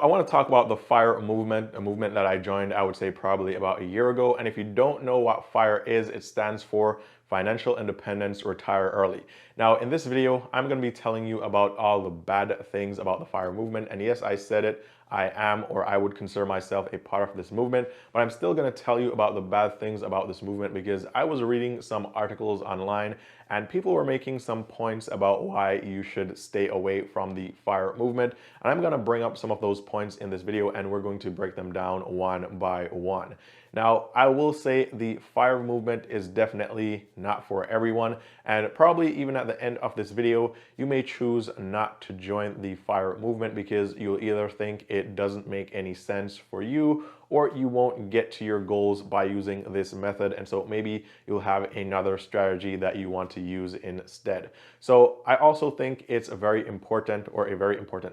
I want to talk about the FIRE movement, a movement that I joined, I would say probably about a year ago. And if you don't know what FIRE is, it stands for Financial Independence Retire Early. Now, in this video, I'm going to be telling you about all the bad things about the FIRE movement. And yes, I said it, I am, or I would consider myself a part of this movement, but I'm still going to tell you about the bad things about this movement because I was reading some articles online and people were making some points about why you should stay away from the FIRE movement. And I'm going to bring up some of those points in this video and we're going to break them down one by one. Now, I will say the FIRE movement is definitely not for everyone, and probably even at the end of this video, you may choose not to join the FIRE movement because you'll either think it doesn't make any sense for you or you won't get to your goals by using this method, and so maybe you'll have another strategy that you want to use instead. So I also think it's a very important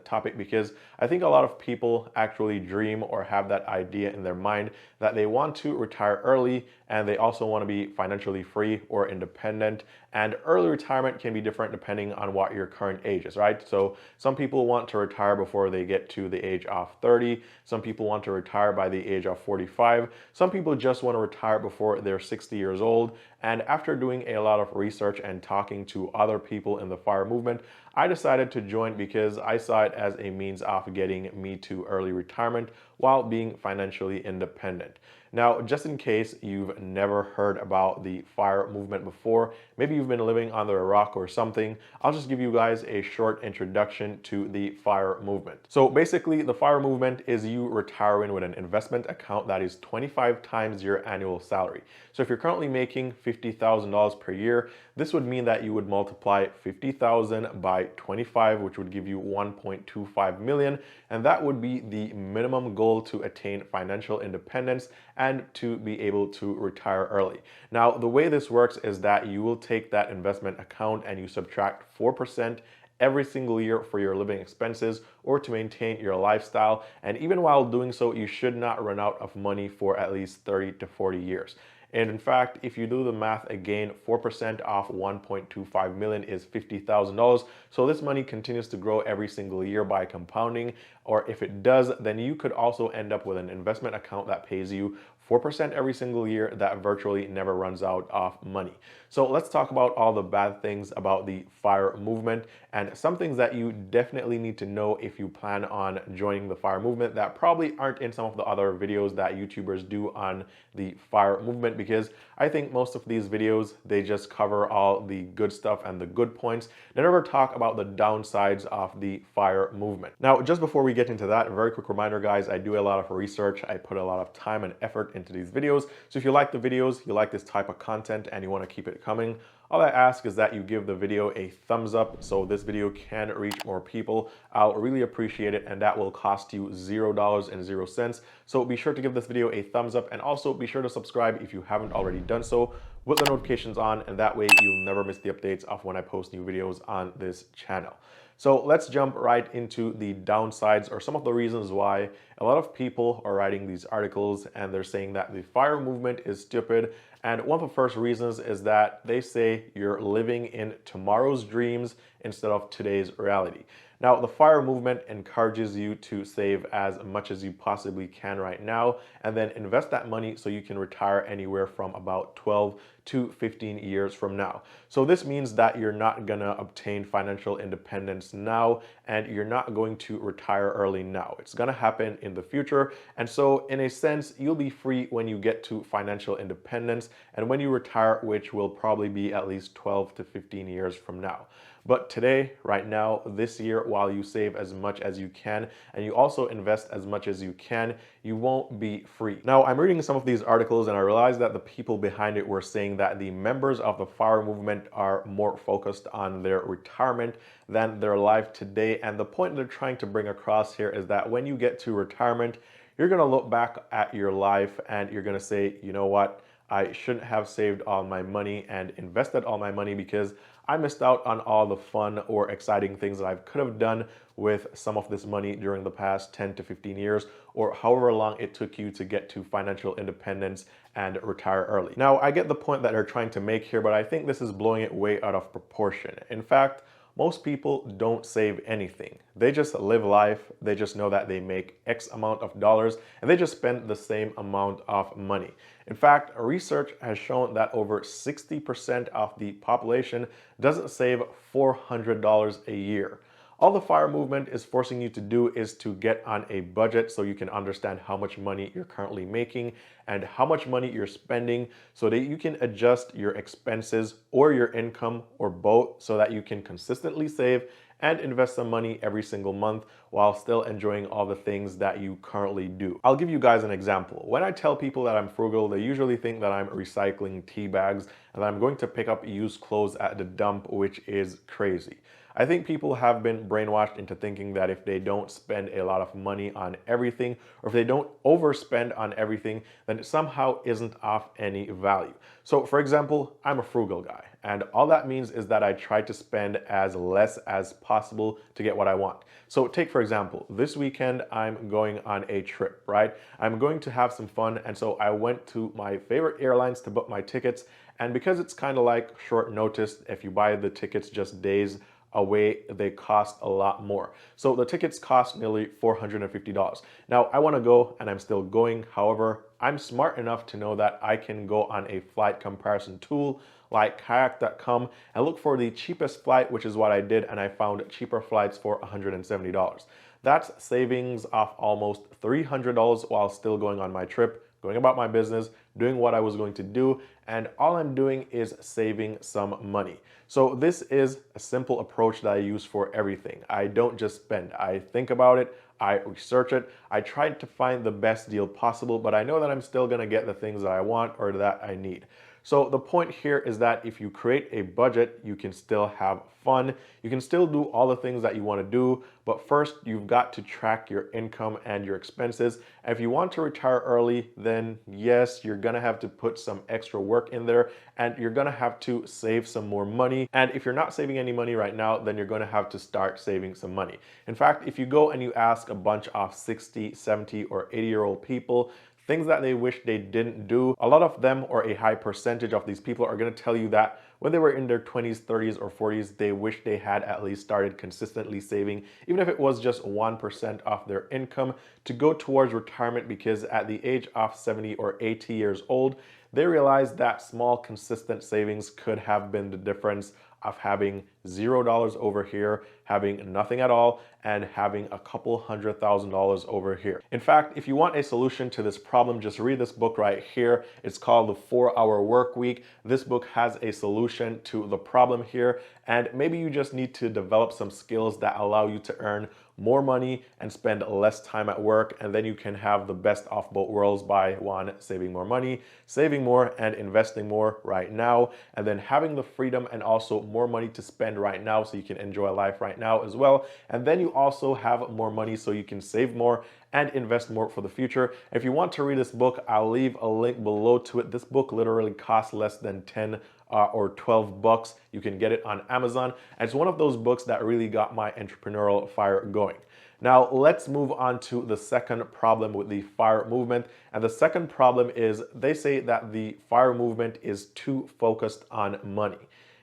topic because I think a lot of people actually dream or have that idea in their mind that they want to retire early and they also want to be financially free or independent. And early retirement can be different depending on what your current age is, right? So some people want to retire before they get to the age of 30. Some people want to retire by the age of 45. Some people just want to retire before they're 60 years old. And after doing a lot of research and talking to other people in the FIRE movement, I decided to join because I saw it as a means of getting me to early retirement while being financially independent. Now, just in case you've never heard about the FIRE movement before, maybe you've been living under a rock or something, I'll just give you guys a short introduction to the FIRE movement. So basically, the FIRE movement is you retiring with an investment account that is 25 times your annual salary. So if you're currently making $50,000 per year, this would mean that you would multiply 50,000 by 25, which would give you 1.25 million. And that would be the minimum goal to attain financial independence and to be able to retire early. Now, the way this works is that you will take that investment account and you subtract 4% every single year for your living expenses or to maintain your lifestyle. And even while doing so, you should not run out of money for at least 30 to 40 years. And in fact, if you do the math again, 4% off 1.25 million is $50,000. So this money continues to grow every single year by compounding. Or if it does, then you could also end up with an investment account that pays you 4% every single year that virtually never runs out of money. So let's talk about all the bad things about the FIRE movement and some things that you definitely need to know if you plan on joining the FIRE movement that probably aren't in some of the other videos that YouTubers do on the FIRE movement, because I think most of these videos, they just cover all the good stuff and the good points. They never talk about the downsides of the FIRE movement. Now, just before we get into that, a very quick reminder, guys, I do a lot of research. I put a lot of time and effort into these videos. So if you like the videos, you like this type of content and you want to keep it coming, all I ask is that you give the video a thumbs up so this video can reach more people. I'll really appreciate it, and that will cost you $0.00. So be sure to give this video a thumbs up and also be sure to subscribe if you haven't already done so with the notifications on, and that way you'll never miss the updates of when I post new videos on this channel. So let's jump right into the downsides or some of the reasons why a lot of people are writing these articles and they're saying that the FIRE movement is stupid. And one of the first reasons is that they say you're living in tomorrow's dreams instead of today's reality. Now, the FIRE movement encourages you to save as much as you possibly can right now and then invest that money so you can retire anywhere from about 12 to 15 years from now. So this means that you're not gonna obtain financial independence now and you're not going to retire early now. It's gonna happen in the future. And so in a sense, you'll be free when you get to financial independence and when you retire, which will probably be at least 12 to 15 years from now. But today, right now, this year, while you save as much as you can and you also invest as much as you can, you won't be free. Now, I'm reading some of these articles and I realized that the people behind it were saying that the members of the FIRE movement are more focused on their retirement than their life today. And the point they're trying to bring across here is that when you get to retirement, you're gonna look back at your life and you're gonna say, you know what? I shouldn't have saved all my money and invested all my money because I missed out on all the fun or exciting things that I could have done with some of this money during the past 10 to 15 years or however long it took you to get to financial independence and retire early. Now, I get the point that they're trying to make here, but I think this is blowing it way out of proportion. In fact, most people don't save anything. They just live life. They just know that they make X amount of dollars and they just spend the same amount of money. In fact, research has shown that over 60% of the population doesn't save $400 a year. All the FIRE movement is forcing you to do is to get on a budget so you can understand how much money you're currently making and how much money you're spending so that you can adjust your expenses or your income or both so that you can consistently save and invest some money every single month while still enjoying all the things that you currently do. I'll give you guys an example. When I tell people that I'm frugal, they usually think that I'm recycling tea bags and that I'm going to pick up used clothes at the dump, which is crazy. I think people have been brainwashed into thinking that if they don't spend a lot of money on everything, or if they don't overspend on everything, then it somehow isn't of any value. So for example, I'm a frugal guy, and all that means is that I try to spend as less as possible to get what I want. So take for example, this weekend I'm going on a trip, right? I'm going to have some fun, and so I went to my favorite airlines to book my tickets, and because it's kind of like short notice, if you buy the tickets just days away, they cost a lot more. So the tickets cost nearly $450. Now I want to go and I'm still going. However, I'm smart enough to know that I can go on a flight comparison tool like kayak.com and look for the cheapest flight, which is what I did, and I found cheaper flights for $170. That's savings of almost $300 while still going on my trip, going about my business, doing what I was going to do, and all I'm doing is saving some money. So this is a simple approach that I use for everything. I don't just spend. I think about it, I research it, I try to find the best deal possible, but I know that I'm still gonna get the things that I want or that I need. So the point here is that if you create a budget, you can still have fun. You can still do all the things that you want to do, but first you've got to track your income and your expenses. And if you want to retire early, then yes, you're gonna have to put some extra work in there and you're gonna have to save some more money. And if you're not saving any money right now, then you're gonna have to start saving some money. In fact, if you go and you ask a bunch of 60, 70, or 80-year-old people, things that they wish they didn't do, a lot of them, or a high percentage of these people, are going to tell you that when they were in their 20s, 30s, or 40s, they wish they had at least started consistently saving, even if it was just 1% of their income, to go towards retirement, because at the age of 70 or 80 years old, they realized that small, consistent savings could have been the difference of having $0 over here, having nothing at all, and having a couple $100,000 over here. In fact, if you want a solution to this problem, just read this book right here. It's called The 4-Hour Work Week. This book has a solution to the problem here, and maybe you just need to develop some skills that allow you to earn more money and spend less time at work, and then you can have the best of both worlds by one, saving more money, saving more and investing more right now, and then having the freedom and also more money to spend right now so you can enjoy life right now as well. And then you also have more money so you can save more and invest more for the future. If you want to read this book, I'll leave a link below to it. This book literally costs less than 10 or 12 bucks. You can get it on Amazon. And it's one of those books that really got my entrepreneurial fire going. Now let's move on to the second problem with the FIRE movement. And the second problem is they say that the FIRE movement is too focused on money.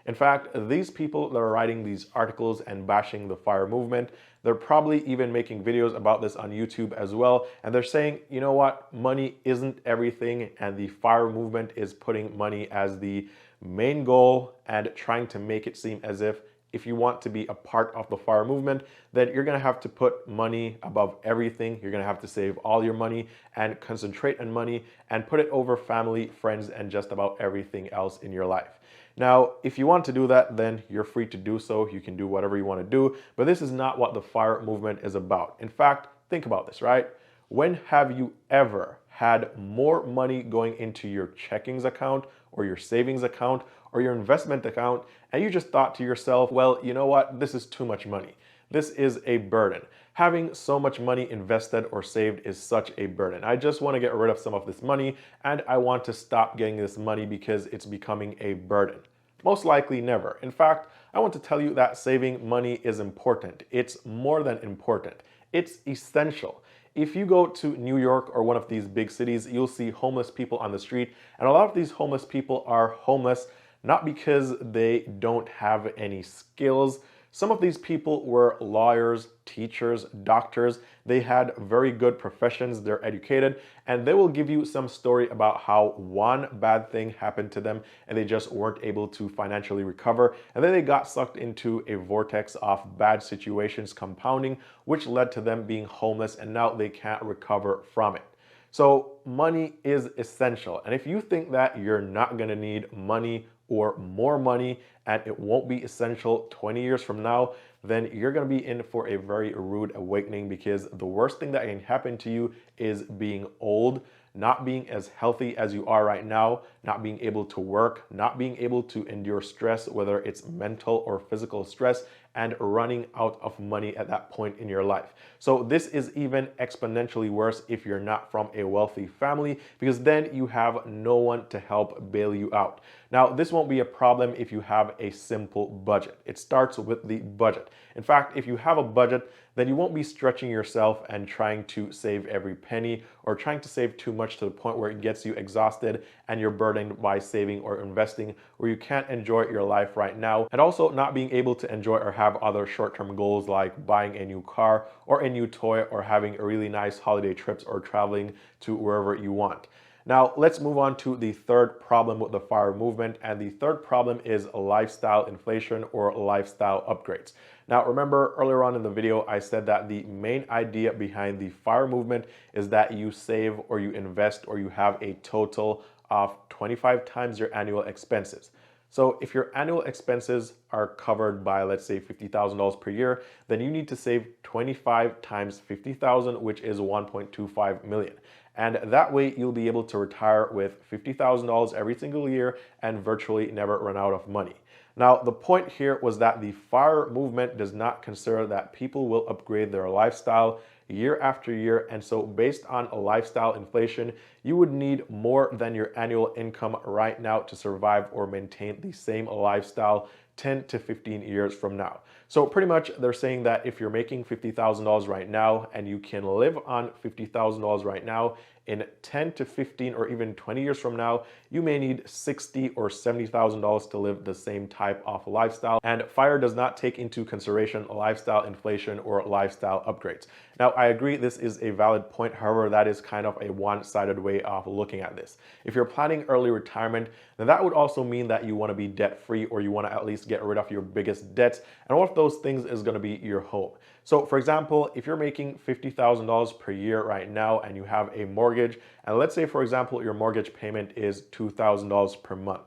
In fact, these people that are writing these articles and bashing the FIRE movement, they're probably even making videos about this on YouTube as well. And they're saying, you know what, money isn't everything, and the FIRE movement is putting money as the main goal and trying to make it seem as if you want to be a part of the FIRE movement, then you're gonna have to put money above everything. You're gonna have to save all your money and concentrate on money and put it over family, friends, and just about everything else in your life. Now, if you want to do that, then you're free to do so. You can do whatever you want to do, but this is not what the FIRE movement is about. In fact, think about this, right? When have you ever had more money going into your checkings account or your savings account or your investment account, and you just thought to yourself, well, you know what? This is too much money. This is a burden. Having so much money invested or saved is such a burden. I just want to get rid of some of this money, and I want to stop getting this money because it's becoming a burden. Most likely never. In fact, I want to tell you that saving money is important. It's more than important. It's essential. If you go to New York or one of these big cities, you'll see homeless people on the street, and a lot of these homeless people are homeless not because they don't have any skills Some of these people were lawyers, teachers, doctors. They had very good professions, they're educated, and they will give you some story about how one bad thing happened to them and they just weren't able to financially recover. And then they got sucked into a vortex of bad situations compounding, which led to them being homeless, and now they can't recover from it. So money is essential. And if you think that you're not going to need money or more money and it won't be essential 20 years from now, then you're going to be in for a very rude awakening, because the worst thing that can happen to you is being old, not being as healthy as you are right now, not being able to work, not being able to endure stress, whether it's mental or physical stress, and running out of money at that point in your life. So this is even exponentially worse if you're not from a wealthy family, because then you have no one to help bail you out. Now, this won't be a problem if you have a simple budget. It starts with the budget. In fact, if you have a budget, then you won't be stretching yourself and trying to save every penny, or trying to save too much to the point where it gets you exhausted and you're burdened by saving or investing, where you can't enjoy your life right now, and also not being able to enjoy or have other short-term goals like buying a new car or a new toy, or having a really nice holiday trips, or traveling to wherever you want. Now, let's move on to the third problem with the FIRE movement, and the third problem is lifestyle inflation or lifestyle upgrades. Now, remember earlier on in the video, I said that the main idea behind the FIRE movement is that you save or you invest or you have a total of 25 times your annual expenses. So if your annual expenses are covered by, let's say, $50,000 per year, then you need to save 25 times 50,000, which is 1.25 million. And that way you'll be able to retire with $50,000 every single year and virtually never run out of money. Now, the point here was that the FIRE movement does not consider that people will upgrade their lifestyle year after year. And so based on a lifestyle inflation, you would need more than your annual income right now to survive or maintain the same lifestyle 10 to 15 years from now. So pretty much they're saying that if you're making $50,000 right now and you can live on $50,000 right now, in 10 to 15 or even 20 years from now, you may need $60,000 or $70,000 to live the same type of lifestyle. And FIRE does not take into consideration lifestyle inflation or lifestyle upgrades. Now, I agree this is a valid point. However, that is kind of a one-sided way of looking at this. If you're planning early retirement, then that would also mean that you want to be debt-free, or you want to at least get rid of your biggest debts. And one of those things is going to be your home. So for example, if you're making $50,000 per year right now and you have a mortgage, and let's say, for example, your mortgage payment is $2,000 per month.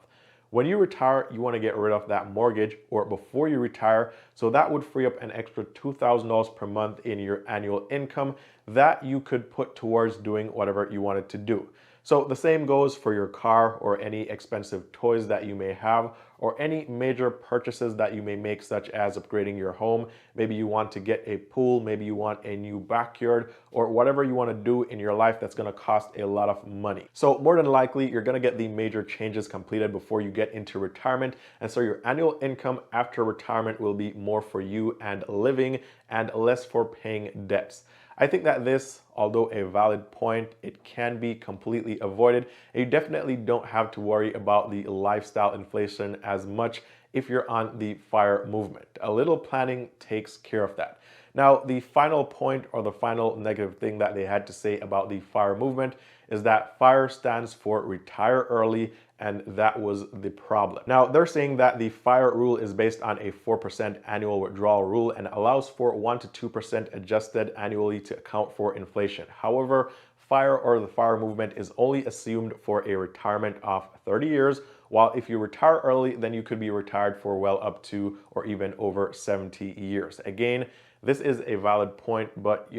When you retire, you want to get rid of that mortgage, or before you retire, so that would free up an extra $2,000 per month in your annual income that you could put towards doing whatever you wanted to do. So the same goes for your car, or any expensive toys that you may have, or any major purchases that you may make, such as upgrading your home. Maybe you want to get a pool, maybe you want a new backyard, or whatever you want to do in your life that's going to cost a lot of money. So more than likely, you're going to get the major changes completed before you get into retirement. And so your annual income after retirement will be more for you and living, and less for paying debts. I think that this, although a valid point, it can be completely avoided. And you definitely don't have to worry about the lifestyle inflation as much if you're on the FIRE movement. A little planning takes care of that. Now, the final point, or the final negative thing that they had to say about the FIRE movement, is that FIRE stands for retire early, and that was the problem. Now, they're saying that the FIRE rule is based on a 4% annual withdrawal rule and allows for 1 to 2% adjusted annually to account for inflation. However, FIRE, or the FIRE movement, is only assumed for a retirement of 30 years, while if you retire early, then you could be retired for well up to or even over 70 years. Again, this is a valid point, but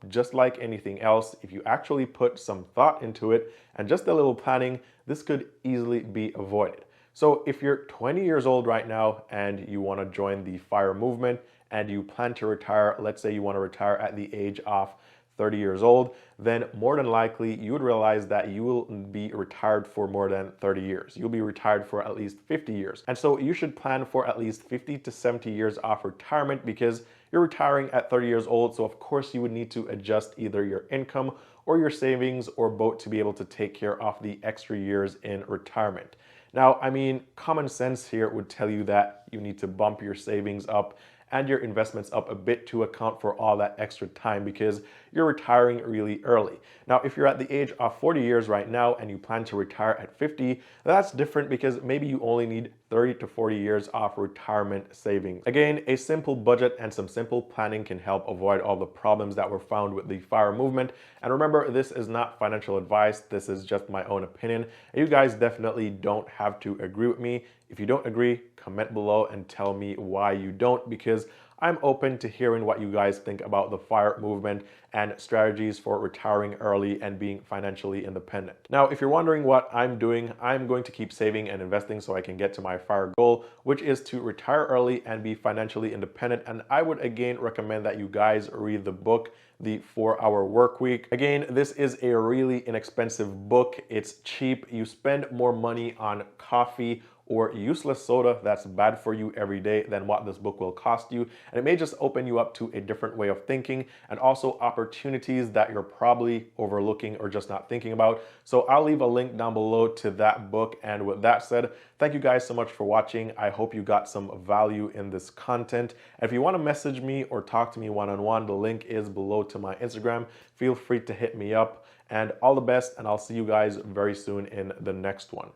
just like anything else, if you actually put some thought into it and just a little planning, this could easily be avoided. So if you're 20 years old right now and you want to join the FIRE movement and you plan to retire, let's say you want to retire at the age of 30 years old, then more than likely you would realize that you will be retired for more than 30 years. You'll be retired for at least 50 years. And so you should plan for at least 50 to 70 years of retirement, because you're retiring at 30 years old. So of course you would need to adjust either your income or your savings, or both, to be able to take care of the extra years in retirement. Now, I mean, common sense here would tell you that you need to bump your savings up and your investments up a bit to account for all that extra time because you're retiring really early. Now, if you're at the age of 40 years right now and you plan to retire at 50, that's different because maybe you only need 30 to 40 years of retirement saving. Again, a simple budget and some simple planning can help avoid all the problems that were found with the FIRE movement. And remember, this is not financial advice. This is just my own opinion. And you guys definitely don't have to agree with me. If you don't agree, comment below and tell me why you don't, because I'm open to hearing what you guys think about the FIRE movement and strategies for retiring early and being financially independent. Now, if you're wondering what I'm doing, I'm going to keep saving and investing so I can get to my FIRE goal, which is to retire early and be financially independent. And I would again recommend that you guys read the book, The 4-Hour Workweek. Again, this is a really inexpensive book. It's cheap. You spend more money on coffee or useless soda that's bad for you every day than what this book will cost you. And it may just open you up to a different way of thinking and also opportunities that you're probably overlooking or just not thinking about. So I'll leave a link down below to that book. And with that said, thank you guys so much for watching. I hope you got some value in this content. And if you want to message me or talk to me one-on-one, the link is below to my Instagram. Feel free to hit me up. And all the best, and I'll see you guys very soon in the next one.